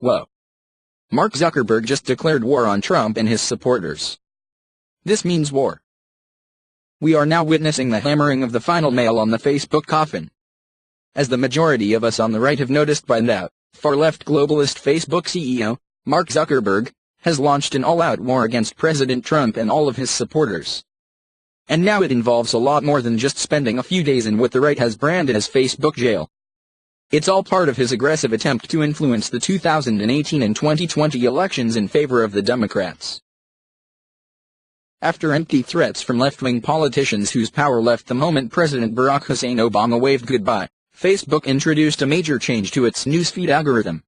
Whoa. Mark Zuckerberg just declared war on Trump and his supporters. This means war. We are now witnessing the hammering of the final nail on the Facebook coffin. As the majority of us on the right have noticed by now, far-left globalist Facebook CEO, Mark Zuckerberg, has launched an all-out war against President Trump and all of his supporters. And now it involves a lot more than just spending a few days in what the right has branded as Facebook jail. It's all part of his aggressive attempt to influence the 2018 and 2020 elections in favor of the Democrats. After empty threats from left-wing politicians whose power left the moment President Barack Hussein Obama waved goodbye, Facebook introduced a major change to its newsfeed algorithm.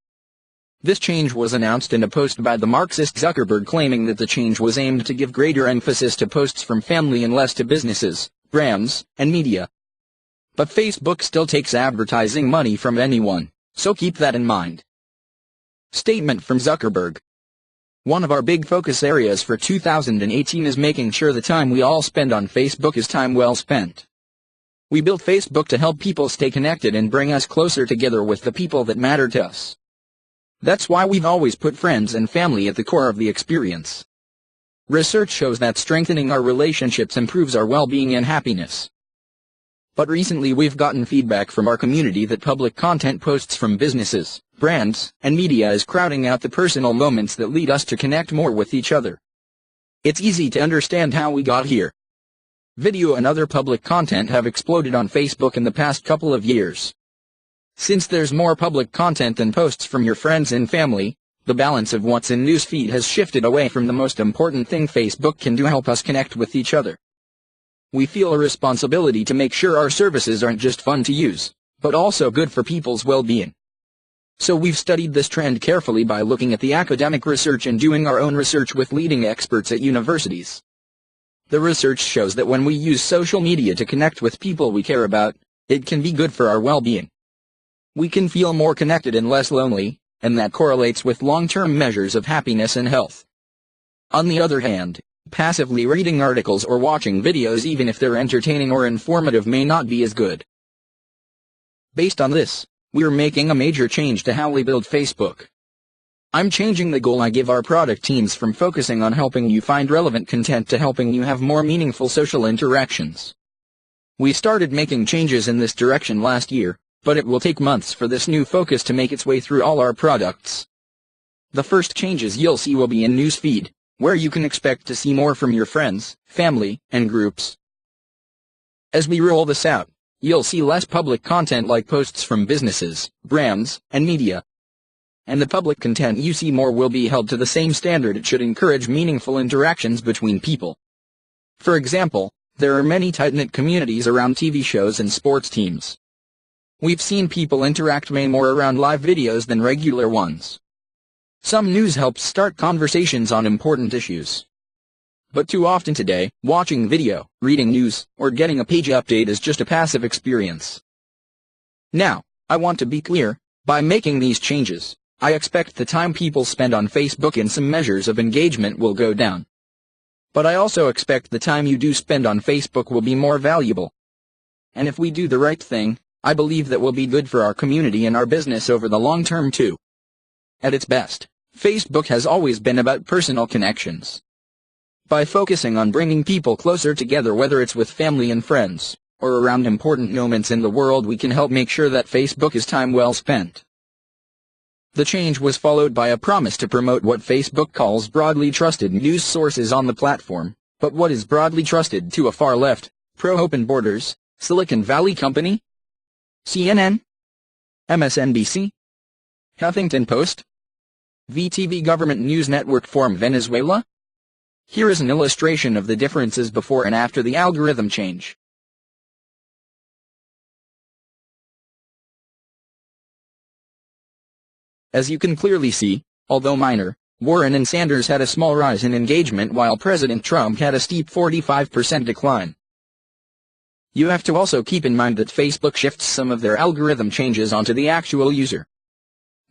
This change was announced in a post by the Marxist Zuckerberg, claiming that the change was aimed to give greater emphasis to posts from family and less to businesses, brands, and media. But Facebook still takes advertising money from anyone, so keep that in mind. Statement from Zuckerberg. One of our big focus areas for 2018 is making sure the time we all spend on Facebook is time well spent. We built Facebook to help people stay connected and bring us closer together with the people that matter to us. That's why we've always put friends and family at the core of the experience. Research shows that strengthening our relationships improves our well-being and happiness. But recently we've gotten feedback from our community that public content posts from businesses, brands, and media is crowding out the personal moments that lead us to connect more with each other. It's easy to understand how we got here. Video and other public content have exploded on Facebook in the past couple of years. Since there's more public content than posts from your friends and family, the balance of what's in newsfeed has shifted away from the most important thing Facebook can do: help us connect with each other. We feel a responsibility to make sure our services aren't just fun to use, but also good for people's well-being. So we've studied this trend carefully by looking at the academic research and doing our own research with leading experts at universities. The research shows that when we use social media to connect with people we care about, it can be good for our well-being. We can feel more connected and less lonely, and that correlates with long-term measures of happiness and health. On the other hand, passively reading articles or watching videos, even if they're entertaining or informative, may not be as good. Based on this, we're making a major change to how we build Facebook. I'm changing the goal I give our product teams from focusing on helping you find relevant content to helping you have more meaningful social interactions. We started making changes in this direction last year, but it will take months for this new focus to make its way through all our products. The first changes you'll see will be in Newsfeed, where you can expect to see more from your friends, family, and groups. As we roll this out, you'll see less public content like posts from businesses, brands, and media. And the public content you see more will be held to the same standard. It should encourage meaningful interactions between people. For example, there are many tight-knit communities around TV shows and sports teams. We've seen people interact way more around live videos than regular ones. Some news helps start conversations on important issues. But too often today, watching video, reading news, or getting a page update is just a passive experience. Now, I want to be clear, by making these changes, I expect the time people spend on Facebook and some measures of engagement will go down. But I also expect the time you do spend on Facebook will be more valuable. And if we do the right thing, I believe that will be good for our community and our business over the long term too. At its best, Facebook has always been about personal connections. By focusing on bringing people closer together, whether it's with family and friends, or around important moments in the world, we can help make sure that Facebook is time well spent. The change was followed by a promise to promote what Facebook calls broadly trusted news sources on the platform. But what is broadly trusted to a far left, pro-open borders, Silicon Valley company? CNN? MSNBC? Huffington Post? VTV Government News Network from Venezuela? Here is an illustration of the differences before and after the algorithm change. As you can clearly see, although minor, Warren and Sanders had a small rise in engagement while President Trump had a steep 45% decline. You have to also keep in mind that Facebook shifts some of their algorithm changes onto the actual user.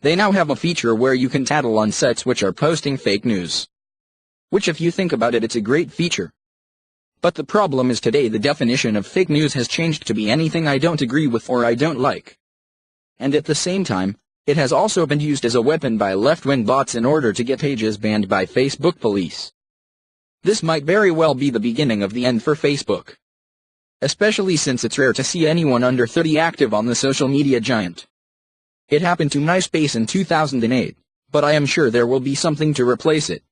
They now have a feature where you can tattle on sites which are posting fake news. Which, if you think about it, it's a great feature. But the problem is today the definition of fake news has changed to be anything I don't agree with or I don't like. And at the same time, It has also been used as a weapon by left-wing bots in order to get pages banned by Facebook police. This might very well be the beginning of the end for Facebook, especially since it's rare to see anyone under 30 active on the social media giant. It happened to MySpace in 2008, but I am sure there will be something to replace it.